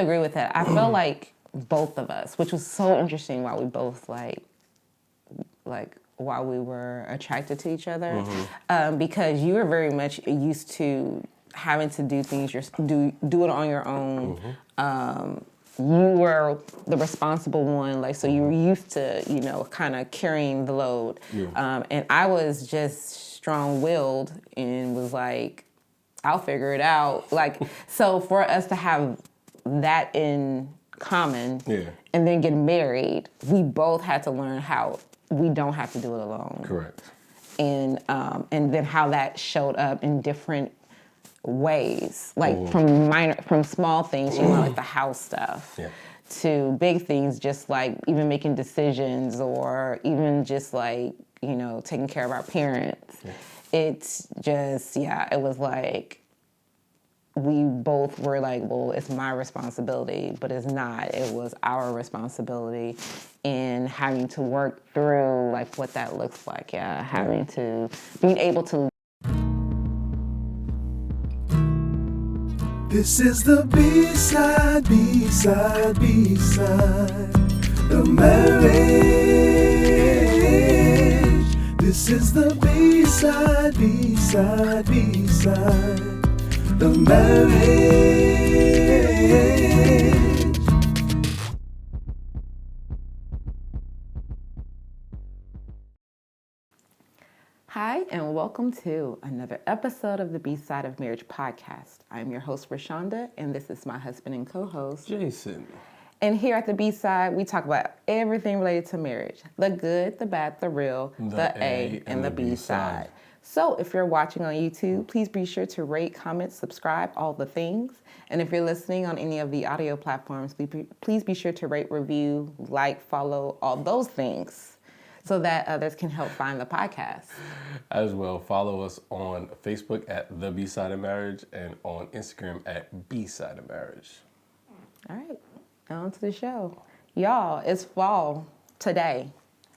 agree with that. I feel like both of us, which was so interesting while we both like while we were attracted to each other, because you were very much used to having to do things, do it on your own. You were the responsible one, like, so you were used to, you know, kind of carrying the load. And I was just strong-willed and was like, I'll figure it out. Like, so for us to have that in common and then get married, we both had to learn how we don't have to do it alone. Correct. And then how that showed up in different ways, like from small things, you know, like the house stuff, to big things, just like even making decisions or even just like, you know, taking care of our parents. It's just, it was like we both were like, well, it's my responsibility, but it's not. It was our responsibility, and having to work through like what that looks like. Being able to. This is the B-side, B-side, B-side of marriage. This is the B-side, B-side, B-side of marriage. Hi, and welcome to another episode of the Bside of Marriage Podcast. I'm your host, Rashonda, and this is my husband and co-host, Jason. And here at the B-side, we talk about everything related to marriage. The good, the bad, the real, the A, and the B-side. So if you're watching on YouTube, please be sure to rate, comment, subscribe, all the things. And if you're listening on any of the audio platforms, please be sure to rate, review, like, follow, all those things, so that others can help find the podcast. As well, follow us on Facebook at The Bside of Marriage and on Instagram at Bside of Marriage. All right, on to the show. Y'all, it's fall today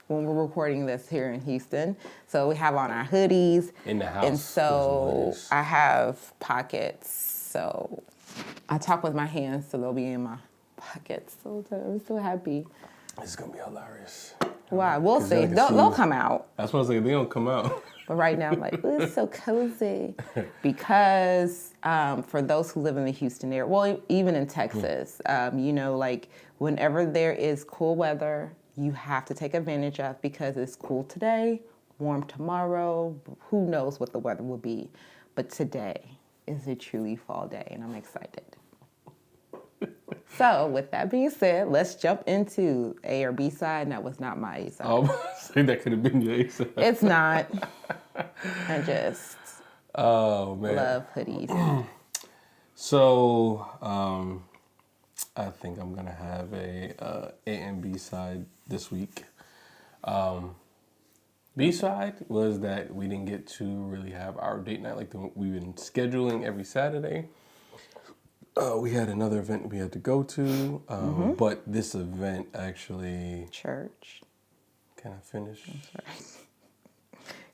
when we're recording this here in Houston. So we have on our hoodies. In the house. And so I have pockets. So I talk with my hands, so they'll be in my pockets. So I'm so happy. It's going to be hilarious. Why? We'll see. They'll come out. That's what I was saying. They don't come out. But right now, I'm like, ooh, it's so cozy. Because for those who live in the Houston area, well, even in Texas, you know, like whenever there is cool weather, you have to take advantage of, because it's cool today, warm tomorrow. Who knows what the weather will be. But today is a truly fall day, and I'm excited. So, with that being said, let's jump into A or B side. That was not my A side. Oh, that could have been your A side. It's not. I just love hoodies. So, I think I'm going to have a and B side this week. B side was that we didn't get to really have our date night like we've been scheduling every Saturday. We had another event we had to go to, but this event actually... Church. Can I finish? I'm sorry.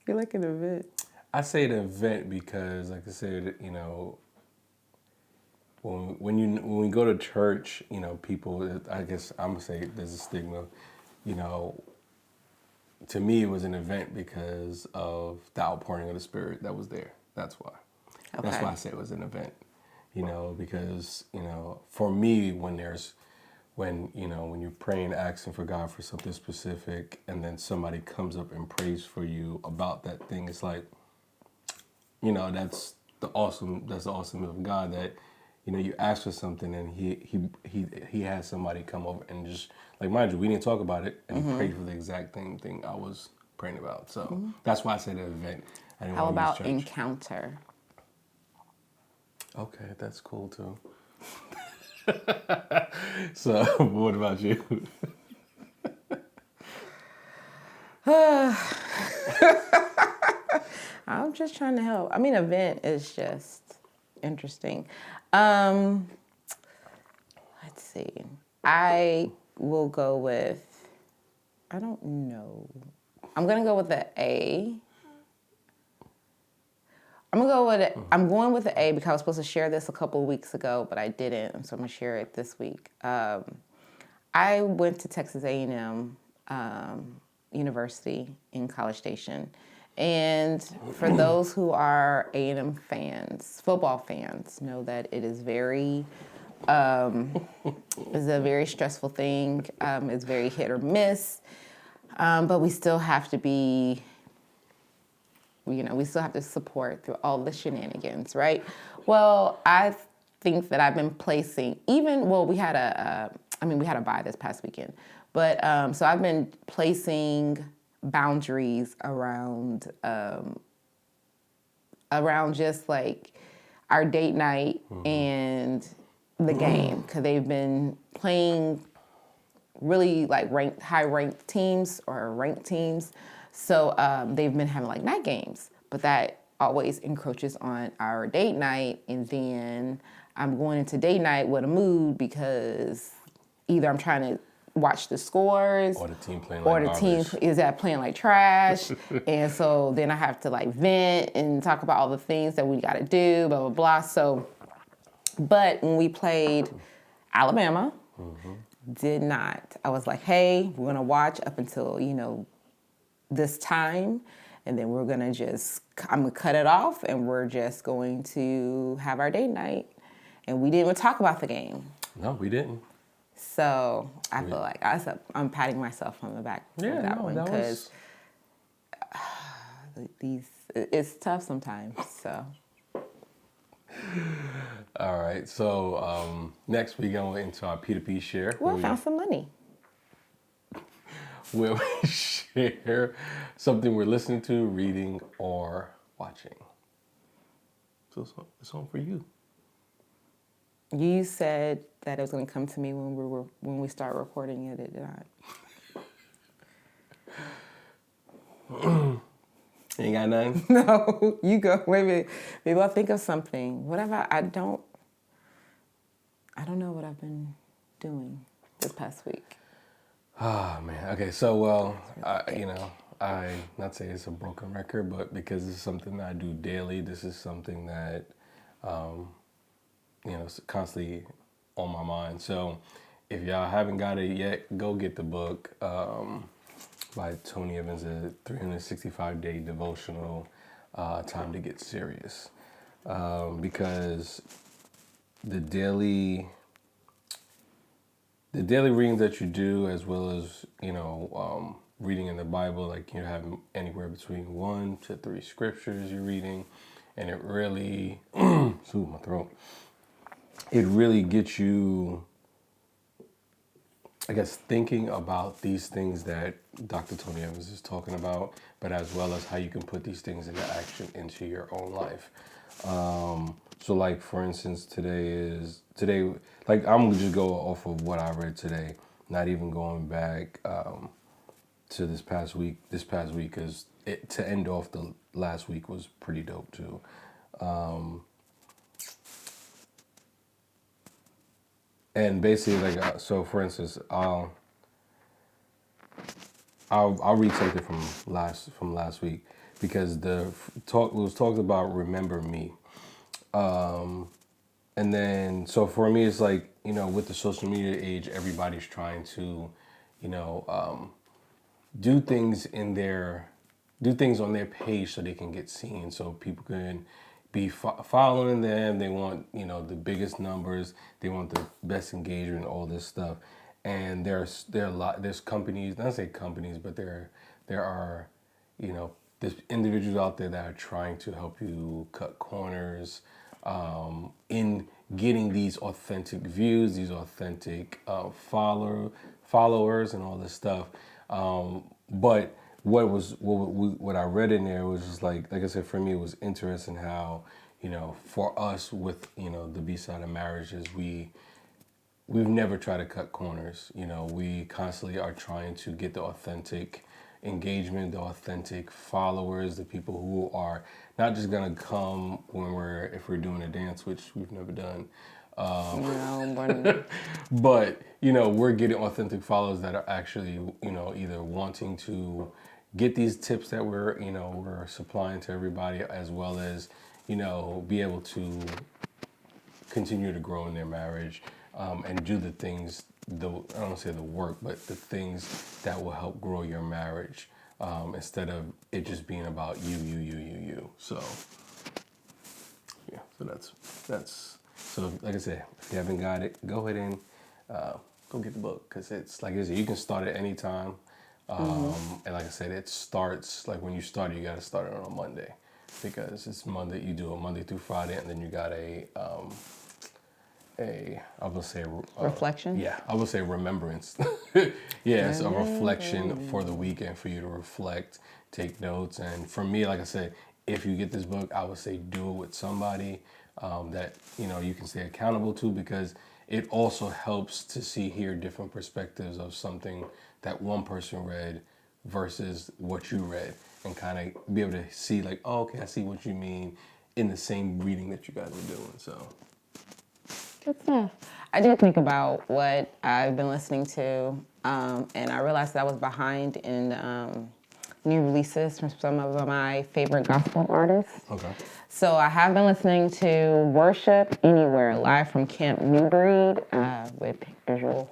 You're like an event. I say an event because, like I said, you know, when we go to church, you know, people, I guess I'm going to say there's a stigma, you know, to me it was an event because of the outpouring of the Spirit that was there. That's why. Okay. That's why I say it was an event. You know, because, you know, for me, when you're praying, asking for God for something specific, and then somebody comes up and prays for you about that thing, it's like, you know, that's the awesome of God, that, you know, you ask for something and he has somebody come over and just, like, mind you, we didn't talk about it, and he prayed for the exact same thing I was praying about. So that's why I said an event. How about encounter? Okay, that's cool too. So, what about you? I'm just trying to help. I mean, event is just interesting. Let's see. I will go with, I don't know. I'm going to go with the A. I'm going with the A because I was supposed to share this a couple of weeks ago, but I didn't, so I'm gonna share it this week. I went to Texas A&M University in College Station, and for those who are A&M fans, football fans, know that it is very, it's a very stressful thing. It's very hit or miss, but we still have to be. We still have to support through all the shenanigans, right? Well, I think that I've been placing we had a bye this past weekend, but so I've been placing boundaries around just like our date night and the game, because they've been playing really like high ranked teams or ranked teams. So they've been having like night games, but that always encroaches on our date night. And then I'm going into date night with a mood because either I'm trying to watch the scores, or the team playing or like the team garbage. is that playing like trash. And so then I have to like vent and talk about all the things that we got to do, blah, blah, blah. So, but when we played Alabama, did not. I was like, hey, we're going to watch up until, this time, and then I'm gonna cut it off, and we're just going to have our date night. And we didn't even talk about the game. No, we didn't. So I feel like I'm patting myself on the back for that one, because it's tough sometimes. So. All right. So next we go into our P2P share. Well, I found some money. Where we share something we're listening to, reading, or watching. So it's on for you. You said that it was going to come to me when we start recording it. It did not. Ain't got nothing? No, you go. Wait a minute. Maybe I'll think of something. Whatever. I don't know what I've been doing this past week. Oh, man. Okay, so, I not say it's a broken record, but because it's something that I do daily, this is something that, is constantly on my mind. So if y'all haven't got it yet, go get the book by Tony Evans, a 365-day devotional, Time to Get Serious. Because the daily readings that you do, as well as, reading in the Bible, like you have anywhere between 1 to 3 scriptures you're reading, and it really, my throat, it really gets you, I guess, thinking about these things that Dr. Tony Evans is talking about, but as well as how you can put these things into action into your own life. So like, for instance, today, like I'm gonna just go off of what I read today, not even going back to this past week, because to end off the last week was pretty dope too. And basically, like, so for instance, I'll read something from last week, because was talked about remember me. And then, so for me, it's like, with the social media age, everybody's trying to, do things on their page so they can get seen, so people can be following them. They want, the biggest numbers. They want the best engagement, all this stuff. And there's companies, not say companies, but there are, there's individuals out there that are trying to help you cut corners in getting these authentic views, these authentic followers, and all this stuff. But what I read in there was just like I said, for me, it was interesting how, for us with, the Bside of Marriage is we've never tried to cut corners. We constantly are trying to get the authentic engagement, the authentic followers, the people who are not just gonna come if we're doing a dance, which we've never done. But we're getting authentic followers that are actually, either wanting to get these tips that we're supplying to everybody, as well as, be able to continue to grow in their marriage and do the things, I don't want to say the work, but the things that will help grow your marriage instead of it just being about you. So, yeah, so that's so like I said, if you haven't got it, go ahead and go get the book, because it's like I said, you can start at any time. And like I said, it starts, like when you start, you got to start it on a Monday, because it's Monday, you do it Monday through Friday, and then you got I would say reflection. Yeah, I would say remembrance. Yeah, it's a reflection for the weekend for you to reflect, take notes. And for me, like I said, if you get this book, I would say do it with somebody that you can stay accountable to, because it also helps to hear different perspectives of something that one person read versus what you read, and kind of be able to see like, oh, okay, I see what you mean in the same reading that you guys are doing. So. Good stuff. I did think about what I've been listening to, and I realized that I was behind in new releases from some of my favorite gospel artists. Okay. So I have been listening to Worship Anywhere, live from Camp New Breed with Israel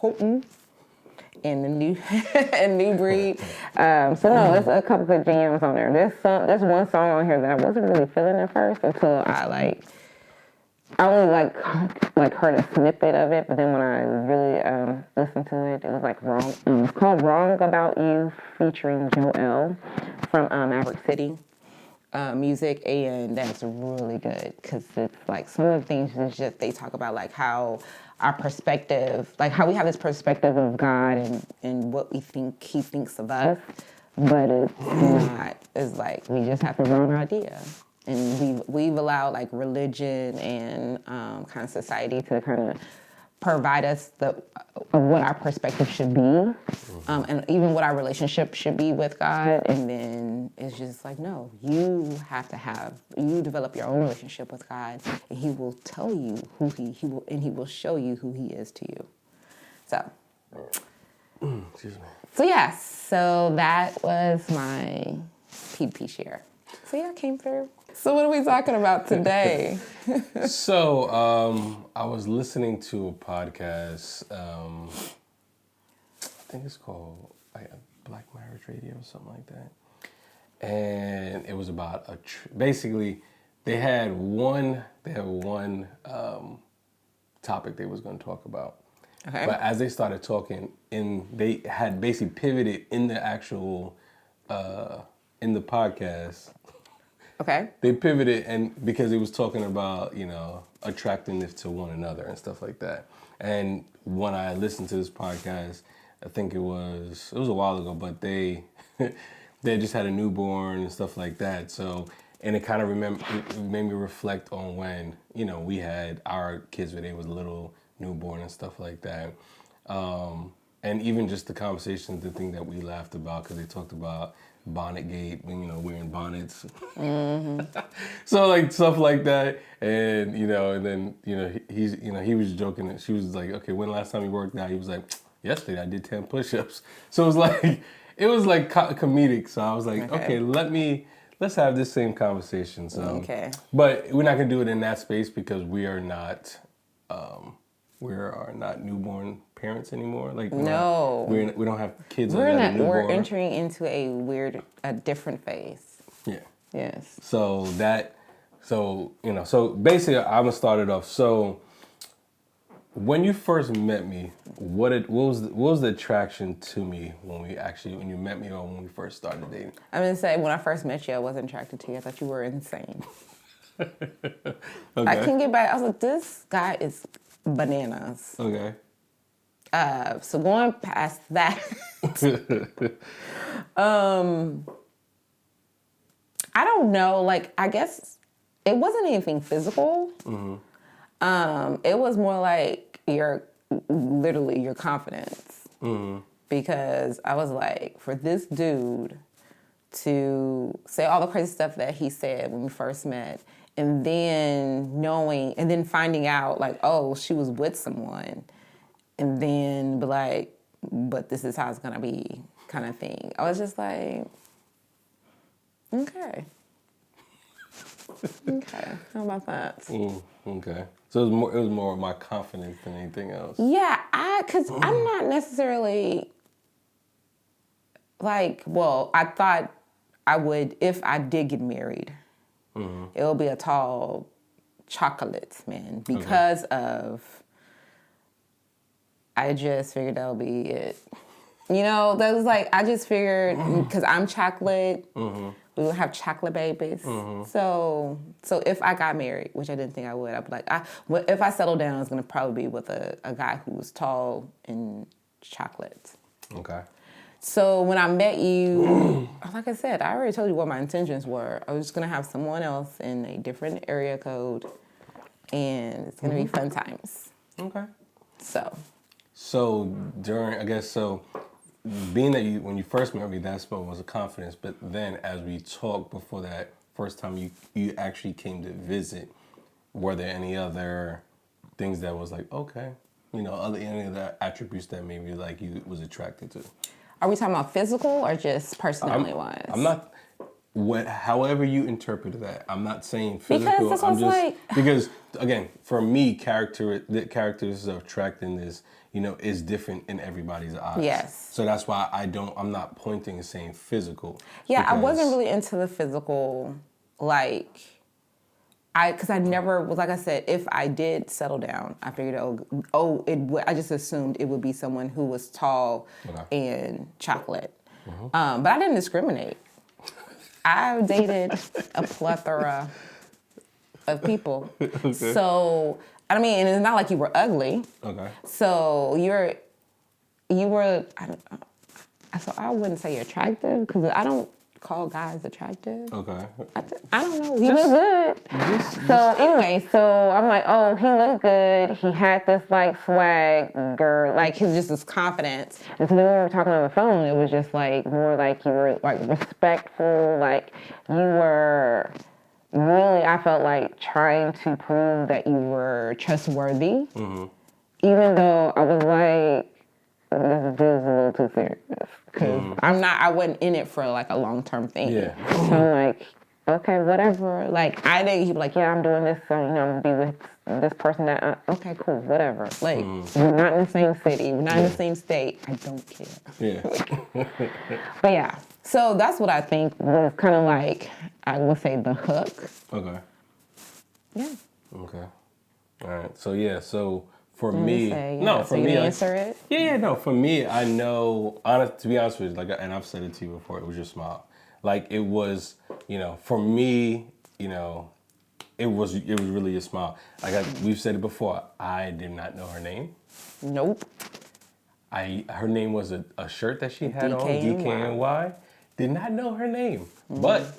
Houghton and the New Breed. So no, there's a couple of jams on there. There's one song on here that I wasn't really feeling at first until I only heard a snippet of it, but then when I really listened to it, it was like Wrong. It's called "Wrong About You" featuring Joel from Maverick City Music, and that's really good, because it's like some of the things is just they talk about like how our perspective, like how we have this perspective of God and what we think He thinks of us, but it's not. It's like we just have the wrong idea. And we've allowed like religion and kind of society to kind of provide us of what our perspective should be, and even what our relationship should be with God. And then it's just like, no, you develop your own relationship with God, and He will tell you who He will show you who He is to you. So, Excuse me. So yeah, so that was my PDP share. So yeah, I came through. So what are we talking about today? So I was listening to a podcast. I think it's called Black Marriage Radio or something like that. And it was about basically they had one topic they was going to talk about. Okay. But as they started talking, they had basically pivoted in the actual in the podcast. Okay. They pivoted, and because it was talking about, attractiveness to one another and stuff like that. And when I listened to this podcast, I think it was a while ago, but they just had a newborn and stuff like that. So, and it kind of it made me reflect on when, we had our kids when they was little, newborn and stuff like that. And even just the conversations, the thing that we laughed about, because they talked about Bonnetgate, wearing bonnets. Mm-hmm. So like stuff like that, and and then he was joking, and she was like, okay, when the last time you worked out? He was like, yesterday I did 10 push-ups. So it was like comedic. So I was like, okay, let's have this same conversation. So okay, but we're not gonna do it in that space, because we are not newborn parents anymore. Like no, we don't have kids. We're entering into a different phase. Yeah. Yes. So basically, I'm gonna start it off. So when you first met me, what was the attraction to me when you met me, or when we first started dating? I'm gonna say when I first met you, I wasn't attracted to you. I thought you were insane. Okay. I couldn't get back. I was like, this guy is bananas. Okay. So going past that, I don't know. Like, I guess it wasn't anything physical. Mm-hmm. It was more like your confidence. Mm-hmm. Because I was like, for this dude to say all the crazy stuff that he said when we first met, and then finding out like, oh, she was with someone, and then be like, but this is how it's gonna be, kind of thing. I was just like, okay. Okay, how about that? Okay. So it was more of my confidence than anything else. Yeah, because I'm not necessarily like, well, I thought I would, if I did get married, it would be a tall chocolates man because of, I just figured that would be it. You know, that was like, I just figured, because I'm chocolate, we would have chocolate babies. So if I got married, which I didn't think I would, I'd be like, if I settled down, it's going to probably be with a guy who's tall and chocolate. Okay. So when I met you, like I said, I already told you what my intentions were. I was just going to have someone else in a different area code, and it's going to be fun times. Okay. So during, I guess, being that when you first met me, that was a confidence, but then as we talked before that first time you actually came to visit, were there any other things that was like, okay, you know, any other attributes that maybe like you was attracted to? are we talking about physical or just personality-wise? I'm not, however you interpret that, I'm not saying physical. Because that's what's because again, for me, the characters of attractiveness, you know, is different in everybody's eyes. Yes. So that's why I'm not pointing and saying physical. Yeah, I wasn't really into the physical, like, because I never was, like I said, if I did settle down, I figured, I just assumed it would be someone who was tall and chocolate. But I didn't discriminate. I dated a plethora of people. Okay. So, I mean, and it's not like you were ugly. Okay. So you were, so I wouldn't say you're attractive, because I don't call guys attractive. Okay. I don't know. He looked good. So anyway, so I'm like, oh, he looked good. He had this like swagger, like his just this confidence. And so then when we were talking on the phone, it was just like more like you were like respectful, like you were really, I felt like trying to prove that you were trustworthy. Even though I was like, this is a little too serious. Because I wasn't in it for like a long-term thing. Yeah. So I'm like, okay, whatever. Like, I think he'd be like, yeah, I'm doing this, so, you know, I'm going to be with this person that, okay, cool, whatever. Like, we're not in the same city, we're not in the same state. I don't care. Yeah. But yeah, so that's what I think was kind of like, I would say, the hook. Okay. Yeah. Okay. All right. So, yeah, for me, for me, answer it. Yeah, for me, I know, to be honest with you, like, and I've said it to you before, it was your smile. Like, it was, you know, for me, you know, it was really your smile. Like we've said it before, I did not know her name. Nope. Her name was a shirt that she had on, DKNY. Did not know her name, but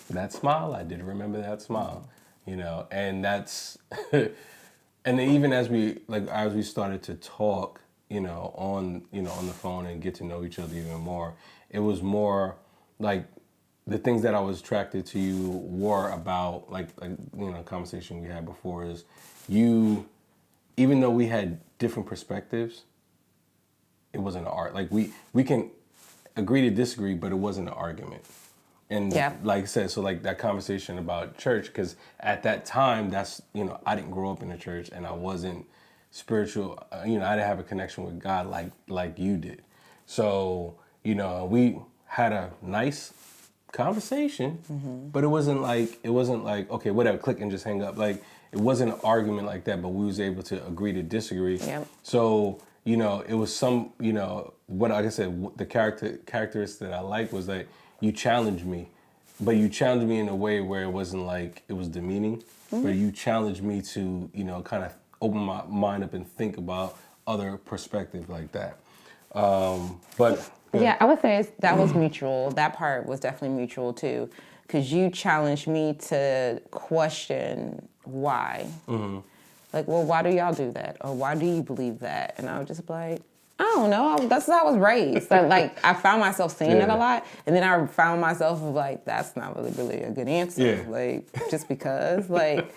that smile, I did remember that smile, you know, and that's. And then even as we started to talk, you know, on the phone and get to know each other even more, it was more like the things that I was attracted to you were about like you know, conversation we had before is you, even though we had different perspectives, it wasn't an art. Like we can agree to disagree, but it wasn't an argument. And like I said, so like that conversation about church, because at that time, that's, you know, I didn't grow up in the church and I wasn't spiritual. You know, I didn't have a connection with God like you did. So, you know, we had a nice conversation, but it wasn't like, okay, whatever, click and just hang up. Like, it wasn't an argument like that, but we was able to agree to disagree. Yep. So, you know, it was some, you know, what, like I said, the characteristic that I liked was that you challenged me, but you challenged me in a way where it wasn't like it was demeaning, but you challenged me to, you know, kind of open my mind up and think about other perspectives like that. But yeah, I would say that was mutual. That part was definitely mutual too, because you challenged me to question why. Like, well, why do y'all do that? Or why do you believe that? And I would just be like, I don't know. That's how I was raised. Like I found myself saying that a lot, and then I found myself like, that's not really a good answer. Yeah. Like just because, like,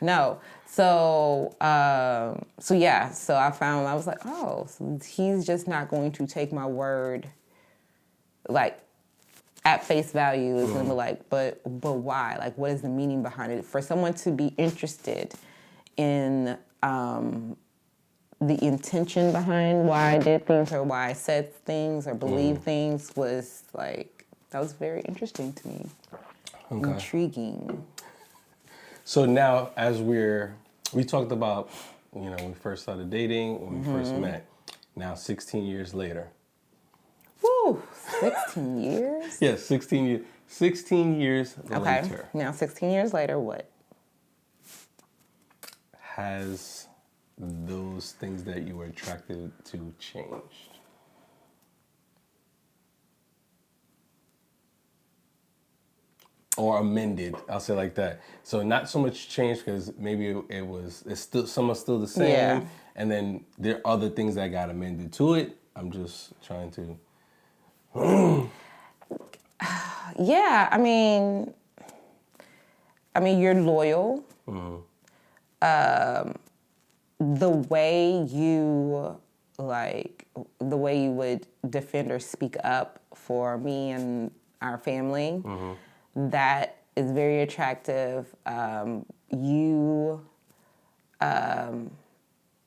no. So I was like, oh, so he's just not going to take my word, like at face value is gonna be like, but why? Like, what is the meaning behind it? For someone to be interested in the intention behind why I did things or why I said things or believed things was like, that was very interesting to me. Okay. Intriguing. So now, as we talked about, when we first started dating, when we first met. Now, 16 years later. Woo! 16 years? Yes, 16 years. 16 years later. Now, 16 years later, what? Has those things that you were attracted to changed? Or amended, I'll say like that. So not so much change because maybe it's still some are still the same, and then there are other things that got amended to it. I'm just trying to. Yeah, I mean, you're loyal. The way you would defend or speak up for me and our family. That is very attractive.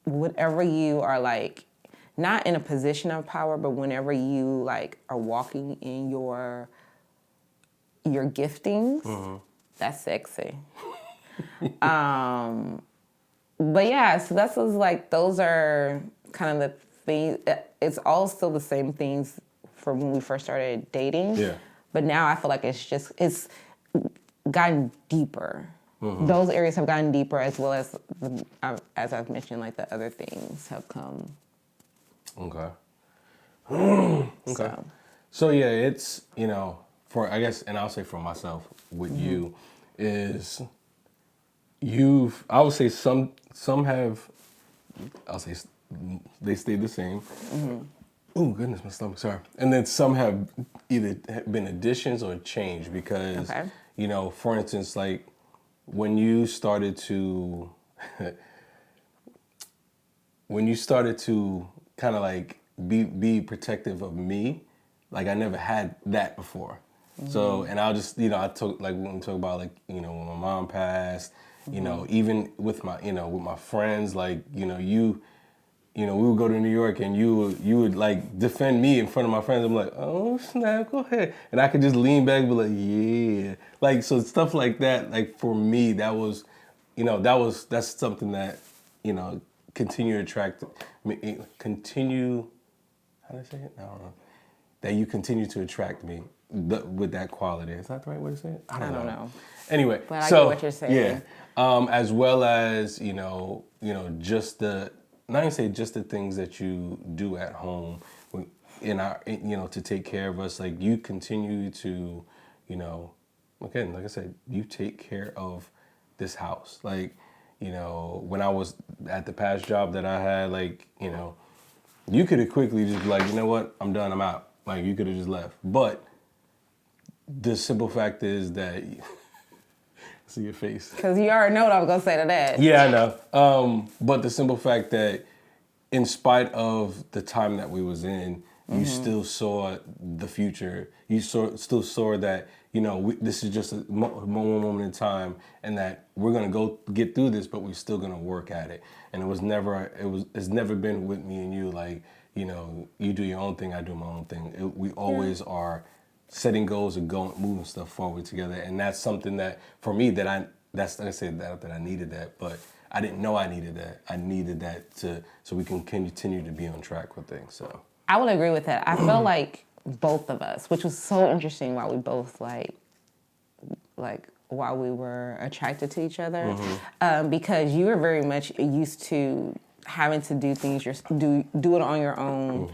Whatever you are like, not in a position of power, but whenever you like are walking in your giftings, that's sexy. But yeah, so that's like, those are kind of the things. It's all still the same things from when we first started dating. Yeah. But now I feel like it's gotten deeper. Those areas have gotten deeper, as well as I've mentioned, like the other things have come. Okay. Okay. So yeah, it's, for, I guess, and I'll say for myself with you, is I would say some have, I'll say they stayed the same. Oh goodness, my stomach, sorry. And then some have either been additions or changed because, for instance, like when you started to kind of like be protective of me, like I never had that before. So, and I'll just, I took, like when we talk about like, when my mom passed, even with my friends, like, we would go to New York and you would like defend me in front of my friends. I'm like, oh snap, go ahead. And I could just lean back and be like, yeah. Like, so stuff like that, like for me, that was, that's something that, continue to attract me, how do I say it? I don't know. That you continue to attract me with that quality. Is that the right way to say it? I don't know. Anyway, but I get what you're saying. Yeah. As well as, just not even say just the things that you do at home to take care of us. Like you continue to, again, like I said, you take care of this house. Like, when I was at the past job that I had, like, you could have quickly just be like, you know what, I'm done, I'm out. Like you could have just left. But the simple fact is that, see your face. Because you already know what I was going to say to that. Yeah, I know. But the simple fact that in spite of the time that we was in, you still saw the future. You still saw that, this is just a moment in time and that we're going to go get through this, but we're still going to work at it. And it's never been with me and you like, you do your own thing, I do my own thing. We always are setting goals and moving stuff forward together. And that's something that, for me, that's like I said, that I needed that, but I didn't know I needed that. I needed that so we can continue to be on track with things. So I would agree with that. I feel like both of us, which was so interesting, why we both like while we were attracted to each other, because you were very much used to having to do things, do it on your own.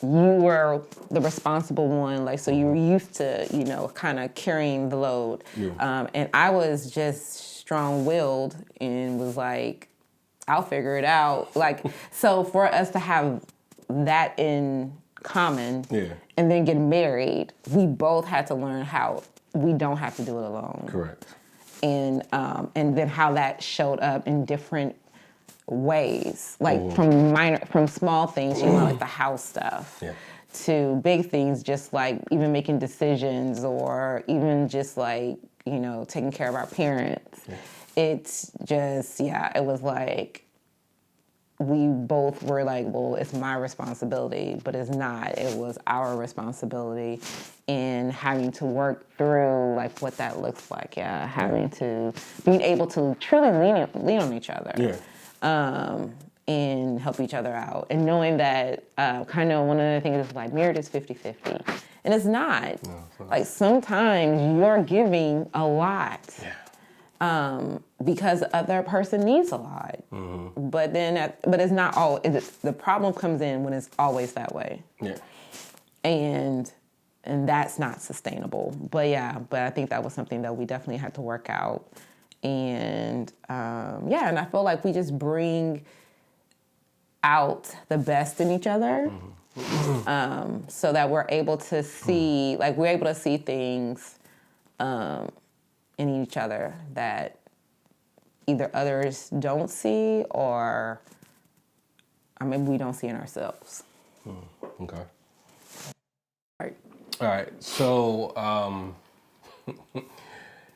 You were the responsible one, like, so you were used to, kind of carrying the load. Yeah. And I was just strong-willed and was like, I'll figure it out. Like, so for us to have that in common and then get married, we both had to learn how we don't have to do it alone. Correct. And then how that showed up in different ways, like from small things, like the house stuff, to big things, just like even making decisions or even just like, you know, taking care of our parents. Yeah. It's just, it was like, we both were like, well, it's my responsibility, but it's not. It was our responsibility in having to work through like what that looks like. Being able to truly lean on each other. And help each other out. And knowing that kind of one of the things is like marriage is 50-50. And it's not. No, it's not. Like sometimes you're giving a lot. Yeah. Because the other person needs a lot. Mm-hmm. But it's not all. The problem comes in when it's always that way. Yeah. And that's not sustainable. But I think that was something that we definitely had to work out. And and I feel like we just bring out the best in each other. Mm-hmm. So that we're able to see, things in each other that either others don't see or maybe we don't see in ourselves. Okay. All right. So,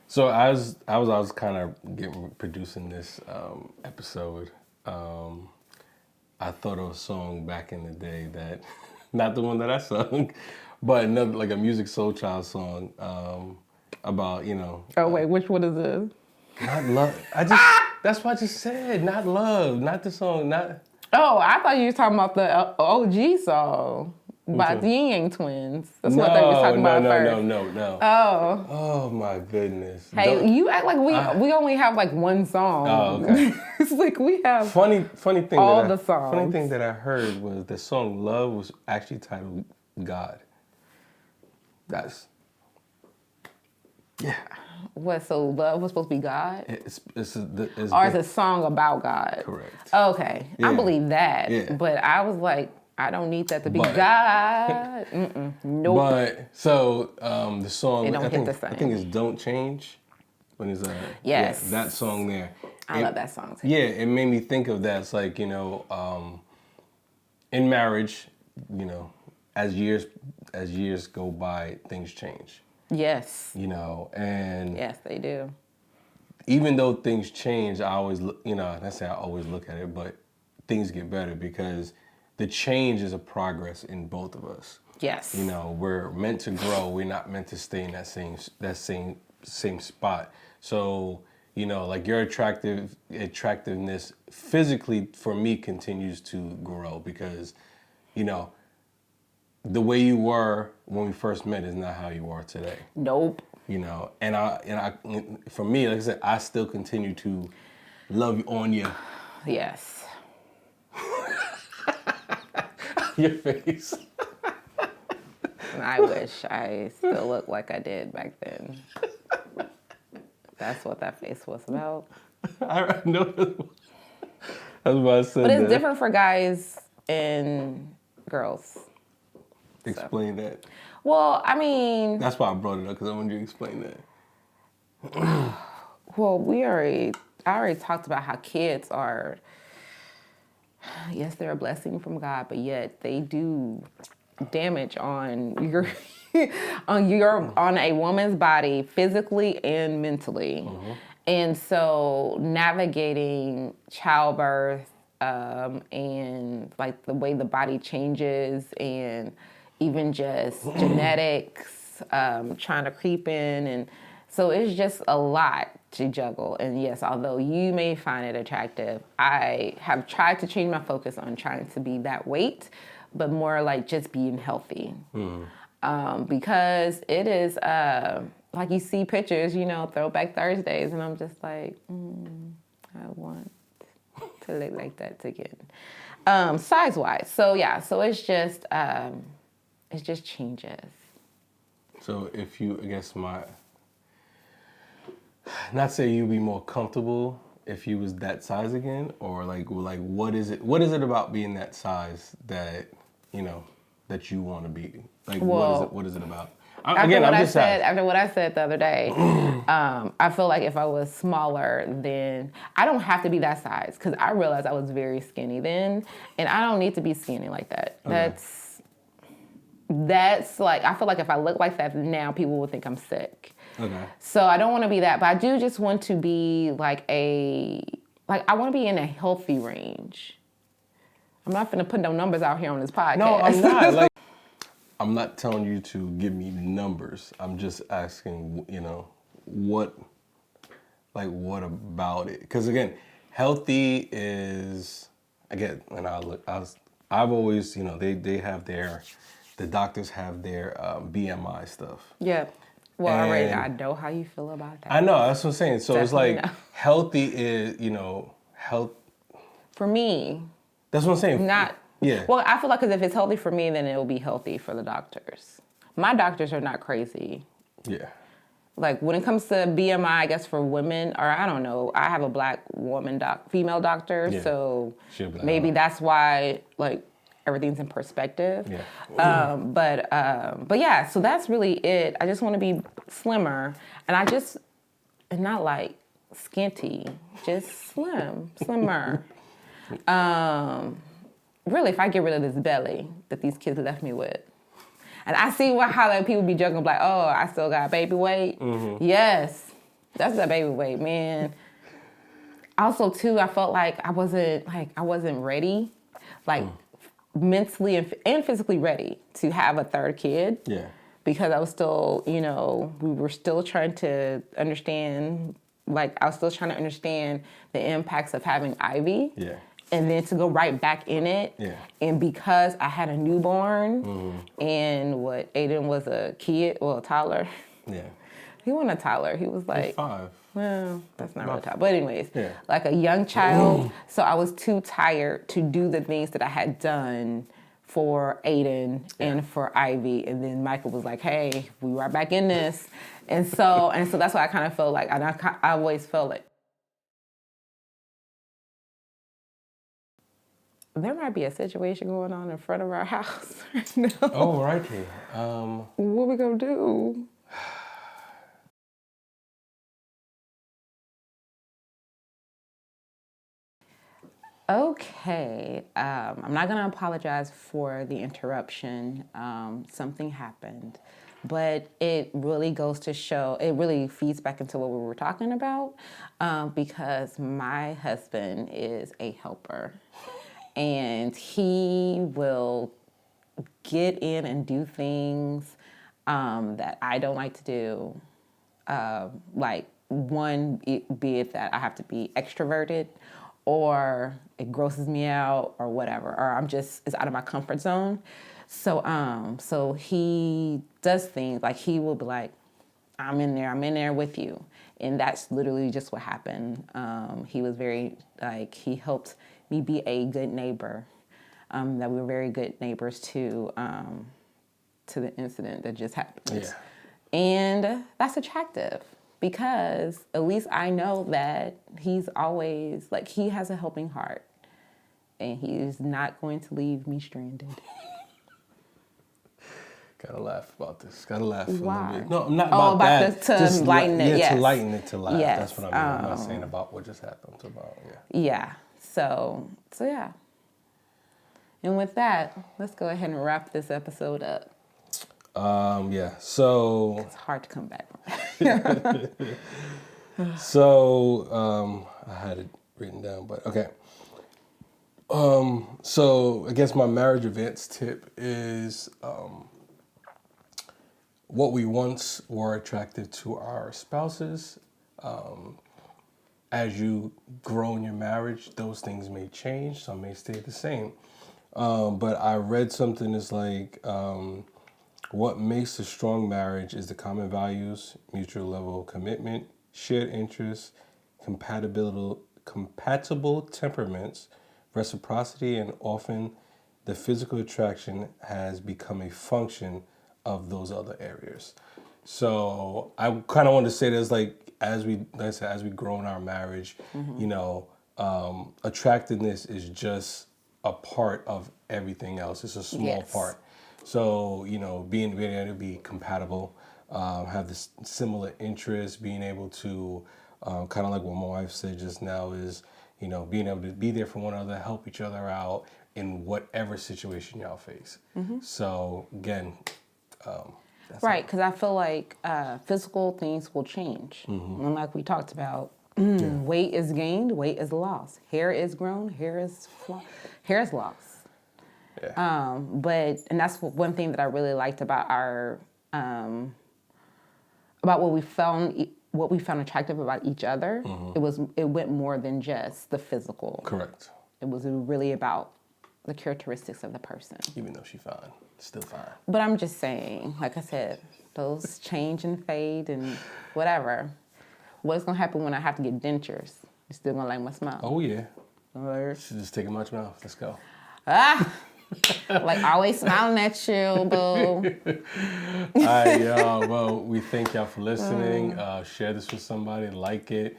so I was kind of producing this episode. I thought of a song back in the day that, not the one that I sung, but another, like a Music Soul Child song about, you know. Oh, wait, which one is this? Not love. That's what I just said. Not love. Not the song. Not. Oh, I thought you were talking about the OG song by the Yin Yang Twins. That's what they were talking about first. No. Oh. Oh my goodness. Hey, you act like we only have like one song. Oh, okay. It's like we have funny thing. All the songs. Funny thing that I heard was the song "Love" was actually titled "God." That's. Yeah. What? So love was supposed to be God? It's or it's a song about God? Correct. Okay, yeah. I believe that. Yeah. But I was like, I don't need that to be God. Nope. But so the song, it don't hit the same. I think it's "Don't Change." When it's yes, that song there. I love that song too. Yeah, it made me think of that. It's like, you know, in marriage, you know, as years go by, things change. Yes. You know, and yes, they do. Even though things change, I always, you know, I say I always look at it, but things get better because the change is a progress in both of us. Yes. You know, we're meant to grow. We're not meant to stay in that same spot. So, you know, like your attractiveness physically for me continues to grow because, you know, the way you were when we first met is not how you are today. Nope. You know, and I for me, like I said, I still continue to love you on you. Yes. Your face. I wish I still looked like I did back then. That's what that face was about. I know. That's what I said. But it's different for guys and girls. Explain that. Well, I mean... That's why I brought it up, because I wanted you to explain that. Well, I already talked about how kids are... Yes, they're a blessing from God, but yet they do damage on on a woman's body physically and mentally. Mm-hmm. And so navigating childbirth and like the way the body changes and even just genetics trying to creep in. And so it's just a lot to juggle. And yes, although you may find it attractive, I have tried to change my focus on trying to be that weight, but more like just being healthy. Because it is, like you see pictures, you know, Throwback Thursdays, and I'm just like, I want to look like that again. Size-wise. So yeah, so it's just changes. So if you, I guess not say you'd be more comfortable if you was that size again, or like what is it about being that size that, you know, that you want to be? Like, well, what is it about? After what I said the other day, I feel like if I was smaller, then I don't have to be that size, because I realized I was very skinny then, and I don't need to be skinny like that. Okay. that's like, I feel like if I look like that now, people will think I'm sick. Okay. So I don't want to be that, but I do just want to be like I want to be in a healthy range. I'm not going to put no numbers out here on this podcast. No, I'm not. Like, I'm not telling you to give me numbers. I'm just asking, what about it? Because again, healthy is, again, when I've always, they have the doctors have their BMI stuff. Yeah. Well, I know how you feel about that. I know, that's what I'm saying. So Definitely it's like, healthy is, health. For me. That's what I'm saying. Not. Yeah. Well, I feel like if it's healthy for me, then it will be healthy for the doctors. My doctors are not crazy. Yeah. Like when it comes to BMI, I guess for women, or I don't know, I have a black female doctor, so maybe that's why like everything's in perspective. Yeah. But yeah, so that's really it. I just want to be slimmer, and not like skinty, just slimmer. Really, if I get rid of this belly that these kids left me with. And I see how like, people be joking like, oh, I still got baby weight. Mm-hmm. Yes, that's that baby weight, man. Also, too, I felt like I wasn't ready, like mentally and physically ready to have a third kid. Yeah. Because I was still, we were still trying to understand, the impacts of having Ivy. Yeah. And then to go right back in it. Yeah. And because I had a newborn and Aiden was a kid, well, a toddler. Yeah. He wasn't a toddler. He was like 5. Well, that's not really toddler. But anyways, yeah. Like a young child. So I was too tired to do the things that I had done for Aiden and for Ivy. And then Michael was like, hey, we right back in this. And so that's why I kind of felt like, and I always felt like, there might be a situation going on in front of our house right now. Oh, righty. What we gonna do? Okay. I'm not gonna apologize for the interruption. Something happened. But it really goes to show, it really feeds back into what we were talking about, because my husband is a helper. And he will get in and do things that I don't like to do. Like one, be it that I have to be extroverted or it grosses me out or whatever, or it's out of my comfort zone. So he does things like he will be like, I'm in there with you. And that's literally just what happened. He was very, he helped me be a good neighbor, that we were very good neighbors to the incident that just happened. Yeah. And that's attractive because at least I know that he's always, he has a helping heart and he's not going to leave me stranded. Gotta laugh about this. Gotta laugh a Why? little bit. No, I'm not about that. To lighten it, yes. To lighten it, to laugh. Yes. That's what I mean. I'm not saying about what just happened. It's about, Yeah. So yeah. And with that, let's go ahead and wrap this episode up. Yeah. So it's hard to come back. So I had it written down, but okay. So I guess my marriage events tip is what we once were attracted to our spouses. As you grow in your marriage, those things may change. Some may stay the same. But I read something that's like, what makes a strong marriage is the common values, mutual level of commitment, shared interests, compatible temperaments, reciprocity, and often the physical attraction has become a function of those other areas. So I kind of wanted to say that as we grow in our marriage, attractiveness is just a part of everything else. It's a small part. So, being able to be compatible, have this similar interests, being able to, kind of like what my wife said just now is, you know, being able to be there for one another, help each other out in whatever situation y'all face. So again, that's Right, because I feel like physical things will change. And like we talked about, weight is gained, weight is lost. Hair is grown, hair is lost. Yeah. And that's one thing that I really liked about our about what we found attractive about each other. It went more than just the physical. Correct. It was really about the characteristics of the person. Even though she's fine, still fine. But I'm just saying, like I said, those change and fade and whatever. What's gonna happen when I have to get dentures? You still gonna like my smile? Oh yeah. Or, Should just take a much mouth. Let's go. like always smiling at you, boo. All right, y'all. Well, we thank y'all for listening. Share this with somebody. Like it.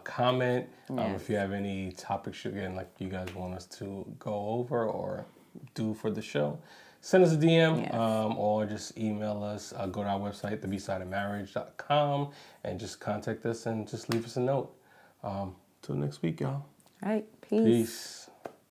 Comment if you have any topics again like you guys want us to go over or do for the show. Send us a DM or just email us. Go to our website, bsideofmarriage.com, and just contact us and just leave us a note. Till next week, y'all. All right, peace. Peace.